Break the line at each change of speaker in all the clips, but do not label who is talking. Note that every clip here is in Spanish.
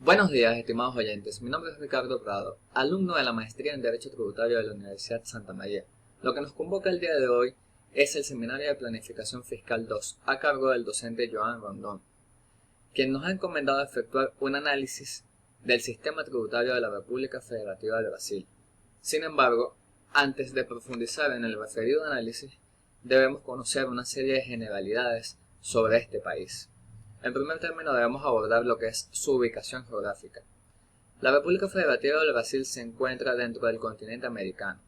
Buenos días, estimados oyentes. Mi nombre es Ricardo Prado, alumno de la Maestría en Derecho Tributario de la Universidad Santa María. Lo que nos convoca el día de hoy es el Seminario de Planificación Fiscal 2, a cargo del docente Joan Rondón, quien nos ha encomendado efectuar un análisis del sistema tributario de la República Federativa de Brasil. Sin embargo, antes de profundizar en el referido análisis, debemos conocer una serie de generalidades sobre este país. En primer término, debemos abordar lo que es su ubicación geográfica. La República Federativa del Brasil se encuentra dentro del continente americano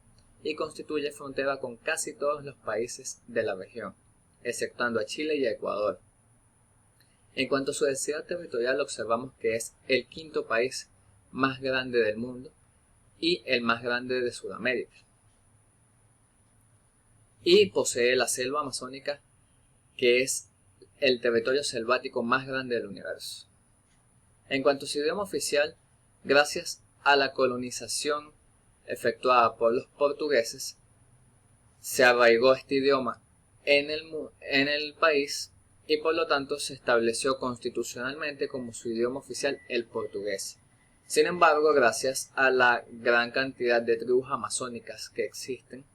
y constituye frontera con casi todos los países de la región, exceptuando a Chile y a Ecuador. En cuanto a su densidad territorial, observamos que es el quinto país más grande del mundo y el más grande de Sudamérica. Y posee la selva amazónica, que es el territorio selvático más grande del universo. En cuanto a su idioma oficial, gracias a la colonización efectuada por los portugueses, se arraigó este idioma en el país y por lo tanto se estableció constitucionalmente como su idioma oficial el portugués. Sin embargo, gracias a la gran cantidad de tribus amazónicas que existen,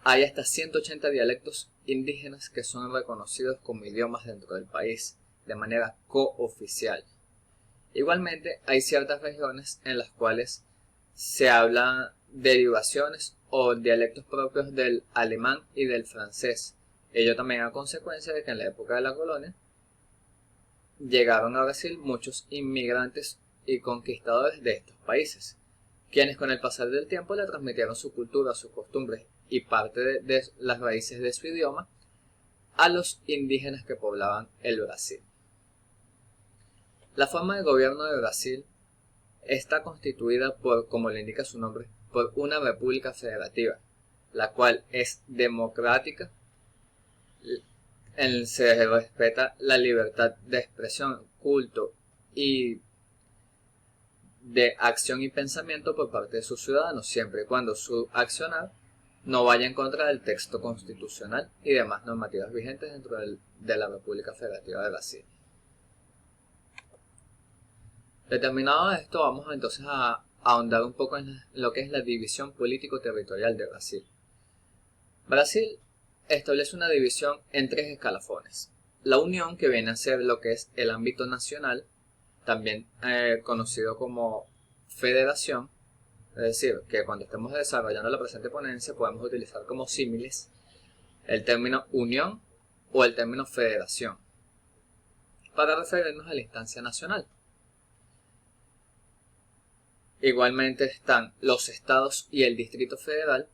hay hasta 180 dialectos indígenas que son reconocidos como idiomas dentro del país, de manera cooficial. Igualmente, hay ciertas regiones en las cuales se hablan derivaciones o dialectos propios del alemán y del francés. Ello también a consecuencia de que en la época de la colonia llegaron a Brasil muchos inmigrantes y conquistadores de estos países, quienes con el pasar del tiempo le transmitieron su cultura, sus costumbres y parte de las raíces de su idioma a los indígenas que poblaban el Brasil. La forma de gobierno de Brasil está constituida por, como le indica su nombre, por una república federativa, la cual es democrática, se respeta la libertad de expresión, culto y de acción y pensamiento por parte de sus ciudadanos, siempre y cuando su accionar no vaya en contra del texto constitucional y demás normativas vigentes dentro de la República Federativa de Brasil. Determinado esto, vamos entonces a ahondar un poco en lo que es la división político-territorial de Brasil. Brasil establece una división en tres escalafones. La Unión, que viene a ser lo que es el ámbito nacional, también conocido como Federación, es decir, que cuando estemos desarrollando la presente ponencia podemos utilizar como símiles el término unión o el término federación para referirnos a la instancia nacional. Igualmente están los estados y el Distrito Federal,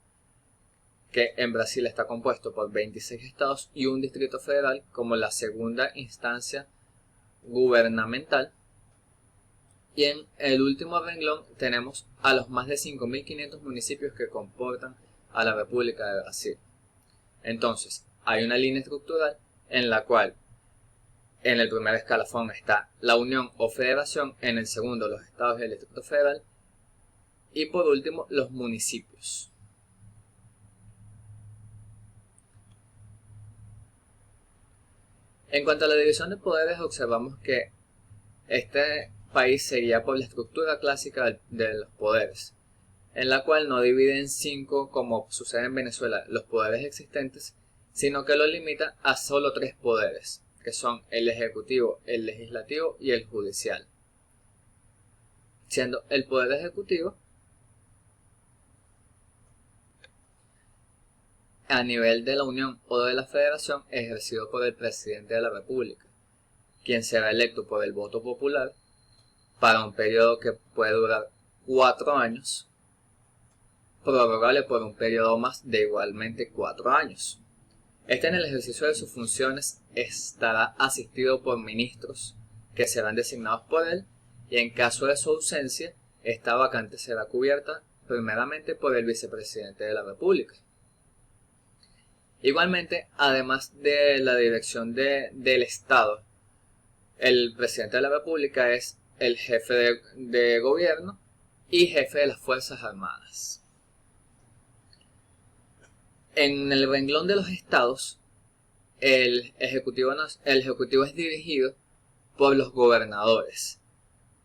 que en Brasil está compuesto por 26 estados y un Distrito Federal como la segunda instancia gubernamental. Y en el último renglón tenemos a los más de 5.500 municipios que comportan a la República de Brasil. Entonces, hay una línea estructural en la cual en el primer escalafón está la unión o federación, en el segundo los estados y el Distrito Federal, y por último los municipios. En cuanto a la división de poderes, observamos que este país se guía por la estructura clásica de los poderes, en la cual no divide en 5 como sucede en Venezuela los poderes existentes, sino que lo limita a solo 3 poderes, que son el ejecutivo, el legislativo y el judicial, siendo el poder ejecutivo a nivel de la Unión o de la Federación ejercido por el presidente de la República, quien será electo por el voto popular para un periodo que puede durar 4 años, prorrogable por un periodo más de igualmente 4 años. En el ejercicio de sus funciones estará asistido por ministros que serán designados por él, y en caso de su ausencia, esta vacante será cubierta primeramente por el vicepresidente de la República. Igualmente, además de la dirección del Estado, el presidente de la República es el jefe de gobierno y jefe de las Fuerzas Armadas. En el renglón de los estados, el ejecutivo es dirigido por los gobernadores,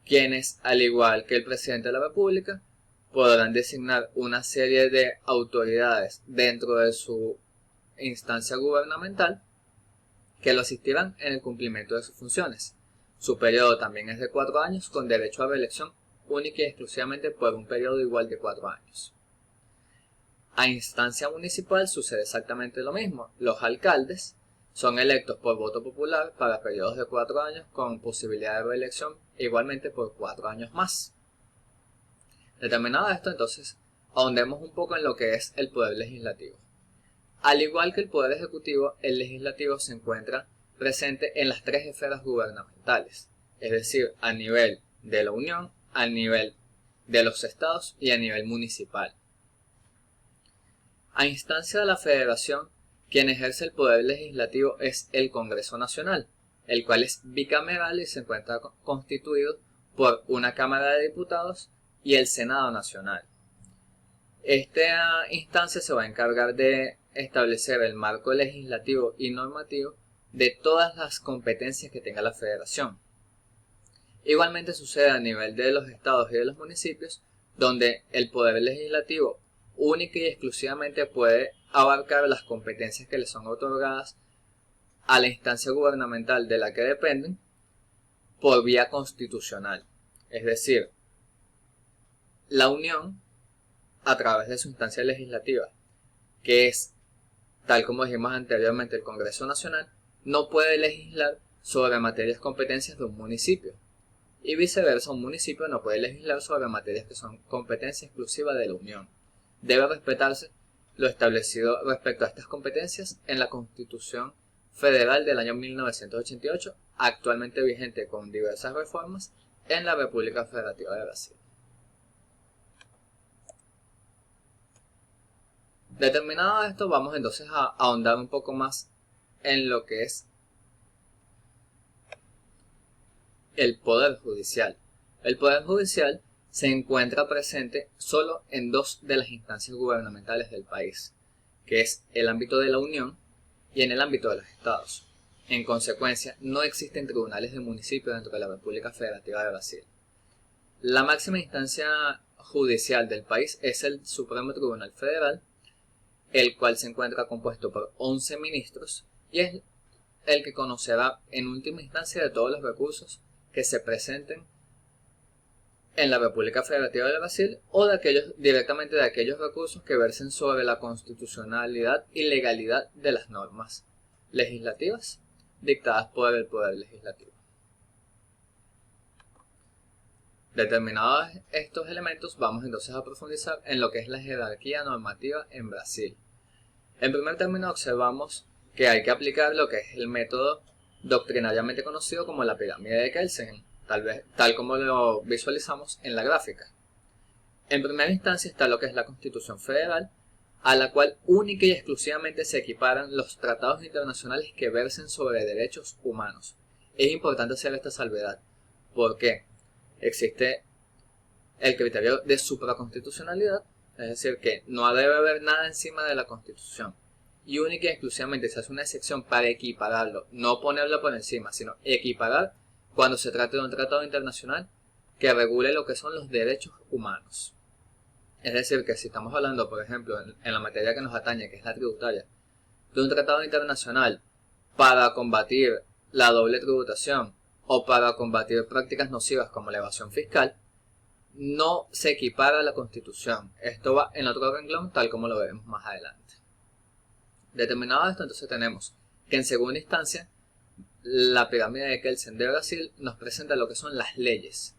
quienes, al igual que el presidente de la República, podrán designar una serie de autoridades dentro de su instancia gubernamental que lo asistirán en el cumplimiento de sus funciones. Su periodo también es de 4 años, con derecho a reelección única y exclusivamente por un periodo igual de 4 años. A instancia municipal sucede exactamente lo mismo. Los alcaldes son electos por voto popular para periodos de 4 años con posibilidad de reelección igualmente por 4 años más. Determinado esto, entonces, ahondemos un poco en lo que es el poder legislativo. Al igual que el poder ejecutivo, el legislativo se encuentra presente en las 3 esferas gubernamentales, es decir, a nivel de la Unión, a nivel de los estados y a nivel municipal. A instancia de la Federación, quien ejerce el poder legislativo es el Congreso Nacional, el cual es bicameral y se encuentra constituido por una Cámara de Diputados y el Senado Nacional. Esta instancia se va a encargar de establecer el marco legislativo y normativo de todas las competencias que tenga la Federación. Igualmente sucede a nivel de los estados y de los municipios, donde el poder legislativo única y exclusivamente puede abarcar las competencias que le son otorgadas a la instancia gubernamental de la que dependen por vía constitucional. Es decir, la Unión, a través de su instancia legislativa, que es, tal como dijimos anteriormente, el Congreso Nacional, no puede legislar sobre materias competencias de un municipio. Y viceversa, un municipio no puede legislar sobre materias que son competencia exclusiva de la Unión. Debe respetarse lo establecido respecto a estas competencias en la Constitución Federal del año 1988, actualmente vigente con diversas reformas en la República Federativa de Brasil. Determinado esto, vamos entonces a ahondar un poco más en lo que es el Poder Judicial. El Poder Judicial se encuentra presente solo en 2 de las instancias gubernamentales del país, que es el ámbito de la Unión y en el ámbito de los estados. En consecuencia, no existen tribunales de municipio dentro de la República Federativa de Brasil. La máxima instancia judicial del país es el Supremo Tribunal Federal, el cual se encuentra compuesto por 11 ministros y es el que conocerá en última instancia de todos los recursos que se presenten en la República Federativa de Brasil o directamente de aquellos recursos que versen sobre la constitucionalidad y legalidad de las normas legislativas dictadas por el Poder Legislativo. Determinados estos elementos, vamos entonces a profundizar en lo que es la jerarquía normativa en Brasil. En primer término, observamos que hay que aplicar lo que es el método doctrinariamente conocido como la pirámide de Kelsen, tal como lo visualizamos en la gráfica. En primera instancia está lo que es la Constitución Federal, a la cual única y exclusivamente se equiparan los tratados internacionales que versen sobre derechos humanos. Es importante hacer esta salvedad, porque existe el criterio de supraconstitucionalidad, es decir, que no debe haber nada encima de la Constitución. Y única y exclusivamente se hace una excepción para equipararlo, no ponerlo por encima, sino equiparar cuando se trate de un tratado internacional que regule lo que son los derechos humanos. Es decir, que si estamos hablando, por ejemplo, en la materia que nos atañe, que es la tributaria, de un tratado internacional para combatir la doble tributación o para combatir prácticas nocivas como la evasión fiscal, no se equipara a la Constitución. Esto va en otro renglón, tal como lo veremos más adelante. Determinado esto, entonces tenemos que en segunda instancia la pirámide de Kelsen de Brasil nos presenta lo que son las leyes.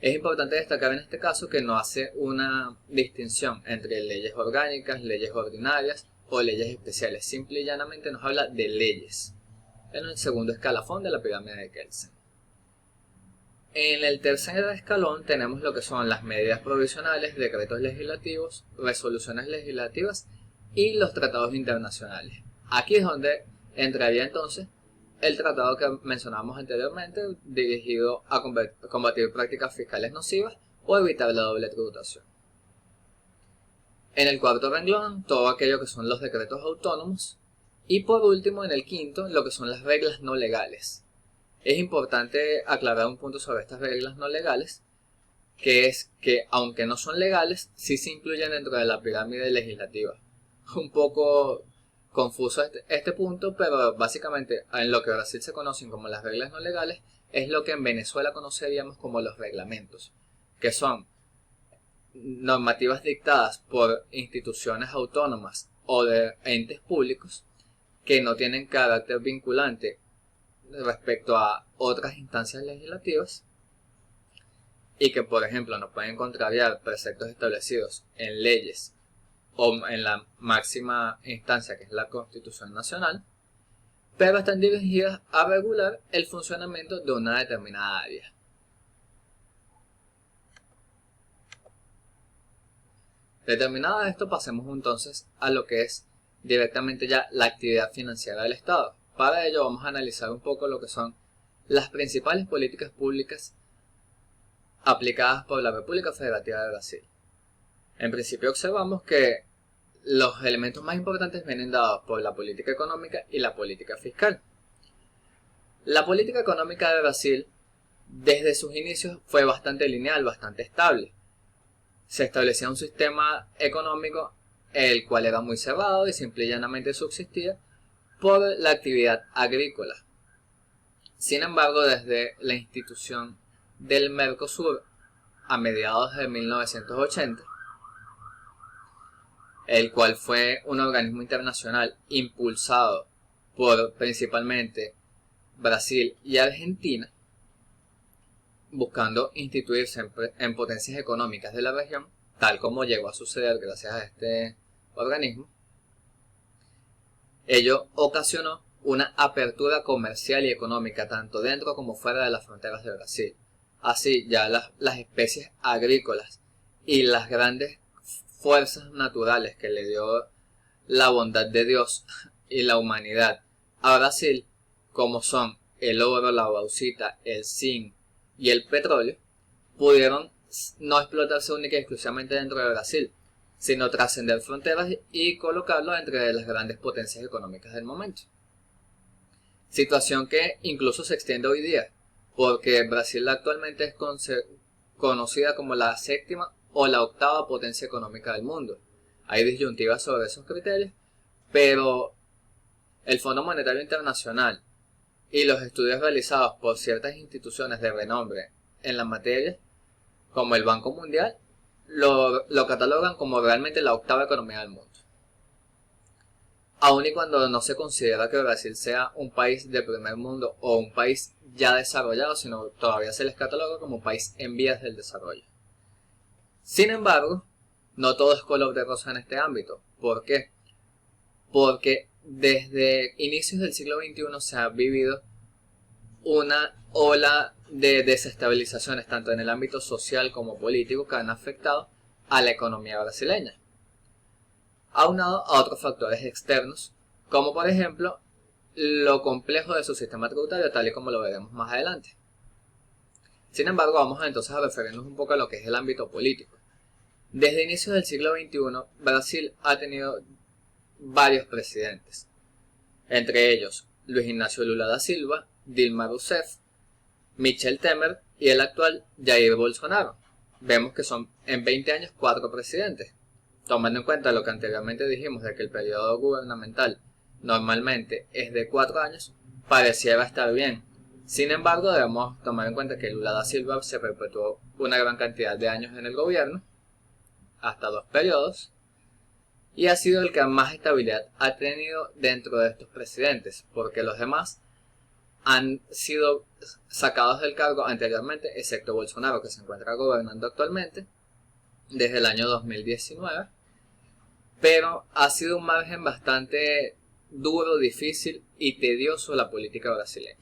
Es importante destacar en este caso que no hace una distinción entre leyes orgánicas, leyes ordinarias o leyes especiales. Simple y llanamente nos habla de leyes en el segundo escalafón de la pirámide de Kelsen. En el tercer escalón tenemos lo que son las medidas provisionales, decretos legislativos, resoluciones legislativas y los tratados internacionales. Aquí es donde entraría entonces el tratado que mencionamos anteriormente, dirigido a combatir prácticas fiscales nocivas o evitar la doble tributación. En el cuarto renglón, todo aquello que son los decretos autónomos. Y por último, en el quinto, lo que son las reglas no legales. Es importante aclarar un punto sobre estas reglas no legales, que es que aunque no son legales, sí se incluyen dentro de la pirámide legislativa. Un poco confuso este punto, pero básicamente en lo que Brasil se conocen como las reglas no legales es lo que en Venezuela conoceríamos como los reglamentos, que son normativas dictadas por instituciones autónomas o de entes públicos que no tienen carácter vinculante respecto a otras instancias legislativas y que, por ejemplo, no pueden contrariar preceptos establecidos en leyes o en la máxima instancia, que es la Constitución Nacional, pero están dirigidas a regular el funcionamiento de una determinada área. Determinado esto, pasemos entonces a lo que es directamente ya la actividad financiera del Estado. Para ello vamos a analizar un poco lo que son las principales políticas públicas aplicadas por la República Federativa de Brasil. En principio observamos que los elementos más importantes vienen dados por la política económica y la política fiscal. La política económica de Brasil desde sus inicios fue bastante lineal, bastante estable. Se establecía un sistema económico el cual era muy cerrado y simple y llanamente subsistía por la actividad agrícola. Sin embargo, desde la institución del Mercosur a mediados de 1980, el cual fue un organismo internacional impulsado por principalmente Brasil y Argentina, buscando instituirse en potencias económicas de la región, tal como llegó a suceder gracias a este organismo. Ello ocasionó una apertura comercial y económica tanto dentro como fuera de las fronteras de Brasil. Así, ya las especies agrícolas y las grandes fuerzas naturales que le dio la bondad de Dios y la humanidad a Brasil, como son el oro, la bauxita, el zinc y el petróleo, pudieron no explotarse única y exclusivamente dentro de Brasil, sino trascender fronteras y colocarlo entre las grandes potencias económicas del momento. Situación que incluso se extiende hoy día, porque Brasil actualmente es conocida como la séptima o la octava potencia económica del mundo. Hay disyuntivas sobre esos criterios, pero el Fondo Monetario Internacional y los estudios realizados por ciertas instituciones de renombre en la materia, como el Banco Mundial, lo catalogan como realmente la octava economía del mundo. Aun y cuando no se considera que Brasil sea un país de primer mundo o un país ya desarrollado, sino todavía se les cataloga como un país en vías del desarrollo. Sin embargo, no todo es color de rosa en este ámbito. ¿Por qué? Porque desde inicios del siglo XXI se ha vivido una ola de desestabilizaciones tanto en el ámbito social como político que han afectado a la economía brasileña, aunado a otros factores externos, como por ejemplo lo complejo de su sistema tributario, tal y como lo veremos más adelante. Sin embargo, vamos entonces a referirnos un poco a lo que es el ámbito político. Desde inicios del siglo XXI, Brasil ha tenido varios presidentes, entre ellos Luis Ignacio Lula da Silva, Dilma Rousseff, Michel Temer y el actual Jair Bolsonaro. Vemos que son en 20 años 4 presidentes. Tomando en cuenta lo que anteriormente dijimos de que el periodo gubernamental normalmente es de 4 años, pareciera estar bien. Sin embargo, debemos tomar en cuenta que Lula da Silva se perpetuó una gran cantidad de años en el gobierno, hasta 2 periodos, y ha sido el que más estabilidad ha tenido dentro de estos presidentes, porque los demás han sido sacados del cargo anteriormente, excepto Bolsonaro, que se encuentra gobernando actualmente desde el año 2019, pero ha sido un margen bastante duro, difícil y tedioso la política brasileña.